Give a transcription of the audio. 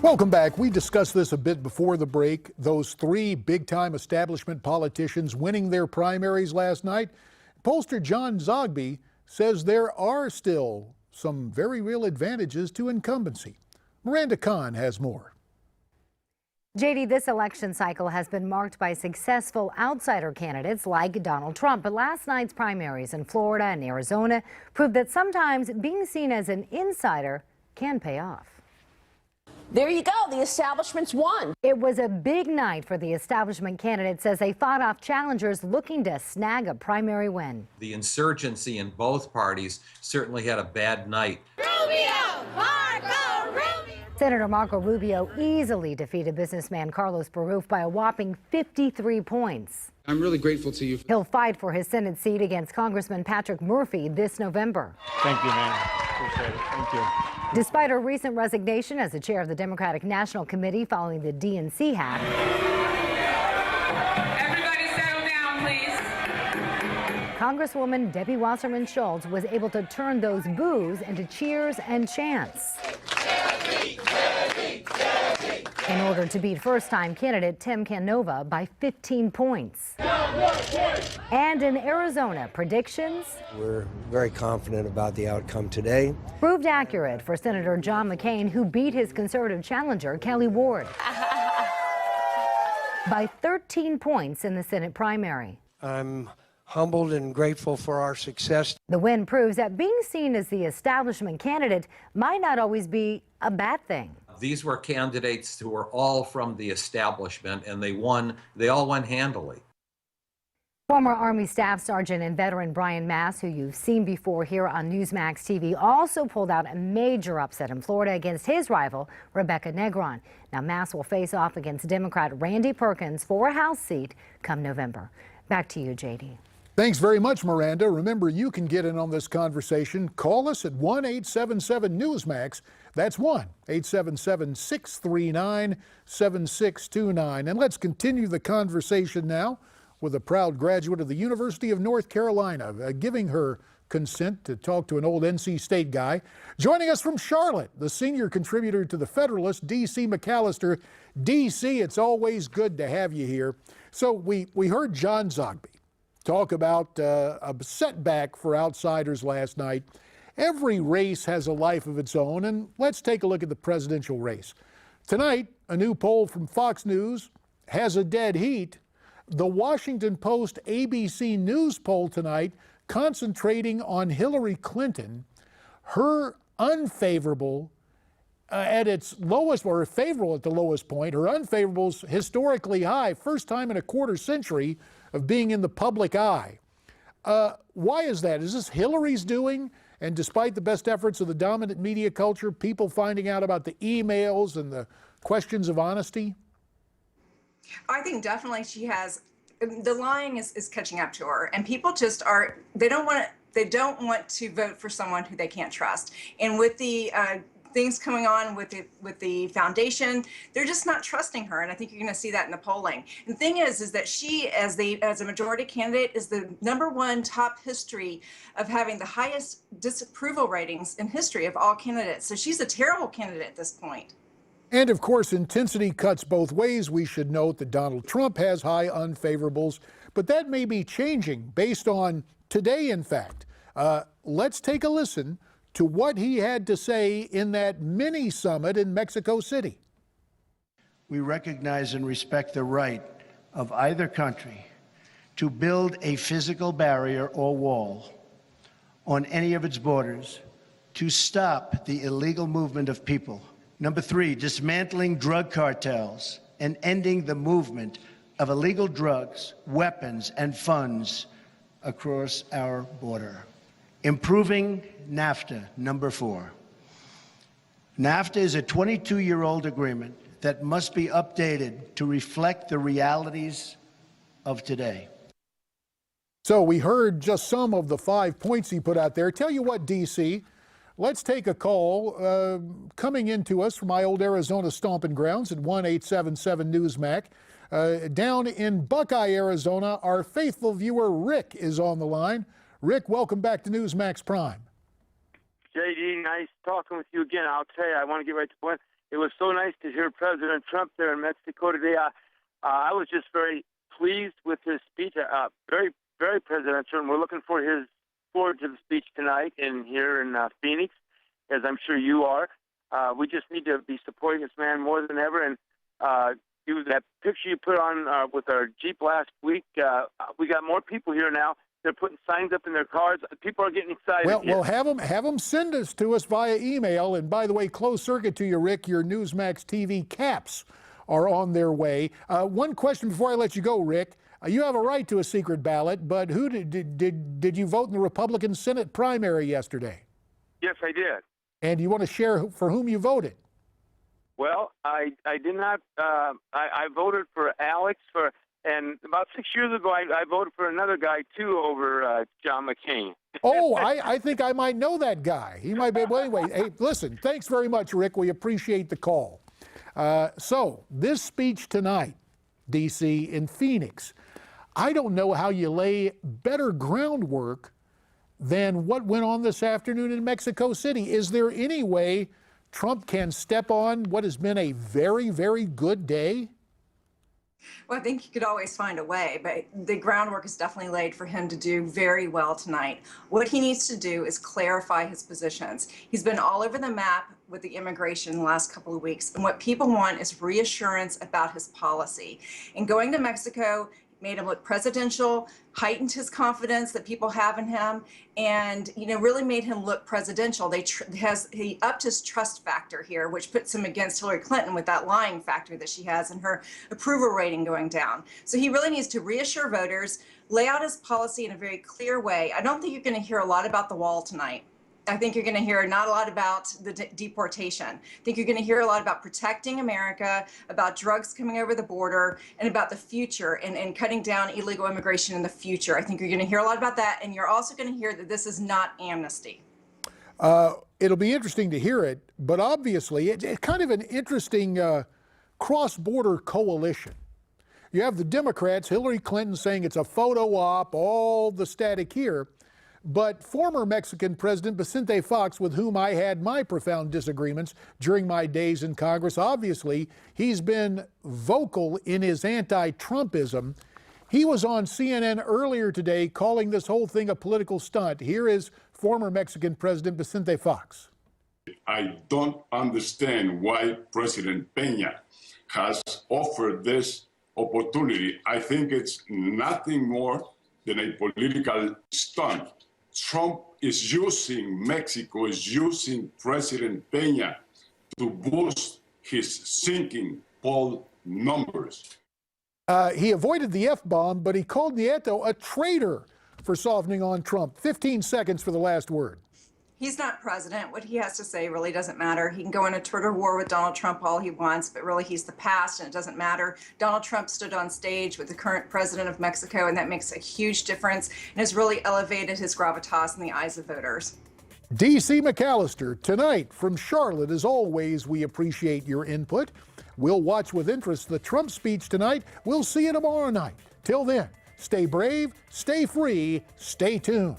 Welcome back. We discussed this a bit before the break. Those three big-time establishment politicians winning their primaries last night. Pollster John Zogby says there are still some very real advantages to incumbency. Miranda Kahn has more. JD, this election cycle has been marked by successful outsider candidates like Donald Trump. But last night's primaries in Florida and Arizona proved that sometimes being seen as an insider can pay off. There you go. The establishment's won. It was a big night for the establishment candidates as they fought off challengers looking to snag a primary win. The insurgency in both parties certainly had a bad night. Senator Marco Rubio easily defeated businessman Carlos Baruf by a whopping 53 points. I'm really grateful to you. He'll fight for his Senate seat against Congressman Patrick Murphy this November. Thank you, man. Appreciate it. Thank you. Despite her recent resignation as the chair of the Democratic National Committee following the DNC hack. Everybody settle down, please. Congresswoman Debbie Wasserman Schultz was able to turn those boos into cheers and chants. In order to beat first-time candidate Tim Canova by 15 points. And in Arizona, predictions? We're very confident about the outcome today. Proved accurate for Senator John McCain, who beat his conservative challenger, Kelly Ward, by 13 points in the Senate primary. I'm humbled and grateful for our success. The win proves that being seen as the establishment candidate might not always be a bad thing. These were candidates who were all from the establishment, and they all won handily. Former Army Staff Sergeant and veteran Brian Mass, who you've seen before here on Newsmax TV, also pulled out a major upset in Florida against his rival, Rebecca Negron. Now, Mass will face off against Democrat Randy Perkins for a House seat come November. Back to you, JD. Thanks very much, Miranda. Remember, you can get in on this conversation. Call us at 1-877-NEWSMAX. That's 1-877-639-7629. And let's continue the conversation now with a proud graduate of the University of North Carolina, giving her consent to talk to an old NC State guy. Joining us from Charlotte, the senior contributor to the Federalist, DC McAllister. DC, it's always good to have you here. So we heard John Zogby talk about a setback for outsiders last night. Every race has a life of its own, and let's take a look at the presidential race. Tonight, a new poll from Fox News has a dead heat. The Washington Post ABC News poll tonight concentrating on Hillary Clinton, her unfavorable at its lowest, or favorable at the lowest point. Her unfavorable's historically high, first time in a quarter century of being in the public eye. Why is that? Is this Hillary's doing? And despite the best efforts of the dominant media culture, people finding out about the emails and the questions of honesty? I think definitely she has. The lying is catching up to her, and people just are. They don't want to vote for someone who they can't trust. And with the things coming on with the foundation, they're just not trusting her, and I think you're going to see that in the polling. And the thing is that she, as a majority candidate, is the #1 top history of having the highest disapproval ratings in history of all candidates. So she's a terrible candidate at this point. And of course, intensity cuts both ways. We should note that Donald Trump has high unfavorables, but that may be changing based on today, in fact. Let's take a listen to what he had to say in that mini summit in Mexico City. We recognize and respect the right of either country to build a physical barrier or wall on any of its borders to stop the illegal movement of people. Number 3, dismantling drug cartels and ending the movement of illegal drugs, weapons, and funds across our border. Improving NAFTA, number 4. NAFTA is a 22-year-old agreement that must be updated to reflect the realities of today. So we heard just some of the 5 points he put out there. Tell you what, DC, let's take a call coming into us from my old Arizona stomping grounds at 1-877-NEWSMAC. Down in Buckeye, Arizona, our faithful viewer Rick is on the line. Rick, welcome back to Newsmax Prime. JD, nice talking with you again. I'll tell you, I want to get right to the point. It was so nice to hear President Trump there in Mexico today. I was just very pleased with his speech. Very, very presidential, and we're looking forward to the speech tonight and here in Phoenix, as I'm sure you are. We just need to be supporting this man more than ever. And that picture you put on with our Jeep last week, we got more people here now. They're putting signs up in their cars. People are getting excited. Well, have them send us to us via email. And by the way, closed circuit to you, Rick, your Newsmax TV caps are on their way. One question before I let you go, Rick. You have a right to a secret ballot, but who did you vote in the Republican Senate primary yesterday? Yes, I did. And do you want to share for whom you voted? Well, I did not. I voted for Alex and about 6 years ago, I voted for another guy too over John McCain. Oh, I think I might know that guy. He might be. Well, anyway, hey, listen. Thanks very much, Rick. We appreciate the call. So this speech tonight, DC in Phoenix, I don't know how you lay better groundwork than what went on this afternoon in Mexico City. Is there any way Trump can step on what has been a very, very good day? Well, I think you could always find a way, but the groundwork is definitely laid for him to do very well tonight. What he needs to do is clarify his positions. He's been all over the map with the immigration in the last couple of weeks, and what people want is reassurance about his policy. And going to Mexico made him look presidential, heightened his confidence that people have in him, and really made him look presidential. He upped his trust factor here, which puts him against Hillary Clinton with that lying factor that she has and her approval rating going down. So he really needs to reassure voters, lay out his policy in a very clear way. I don't think you're going to hear a lot about the wall tonight. I think you're going to hear not a lot about the deportation. I think you're going to hear a lot about protecting America, about drugs coming over the border, and about the future and cutting down illegal immigration in the future. I think you're going to hear a lot about that, and you're also going to hear that this is not amnesty. It'll be interesting to hear it, but obviously it's kind of an interesting cross-border coalition. You have the Democrats, Hillary Clinton saying it's a photo op, all the static here. But former Mexican President Vicente Fox, with whom I had my profound disagreements during my days in Congress, obviously he's been vocal in his anti-Trumpism. He was on CNN earlier today calling this whole thing a political stunt. Here is former Mexican President Vicente Fox. I don't understand why President Peña has offered this opportunity. I think it's nothing more than a political stunt. Trump is using, Mexico is using President Peña to boost his sinking poll numbers. He avoided the F-bomb, but he called Nieto a traitor for softening on Trump. 15 seconds for the last word. He's not president. What he has to say really doesn't matter. He can go in a Twitter war with Donald Trump all he wants, but really he's the past and it doesn't matter. Donald Trump stood on stage with the current president of Mexico, and that makes a huge difference and has really elevated his gravitas in the eyes of voters. DC McAllister, tonight from Charlotte. As always, we appreciate your input. We'll watch with interest the Trump speech tonight. We'll see you tomorrow night. Till then, stay brave, stay free, stay tuned.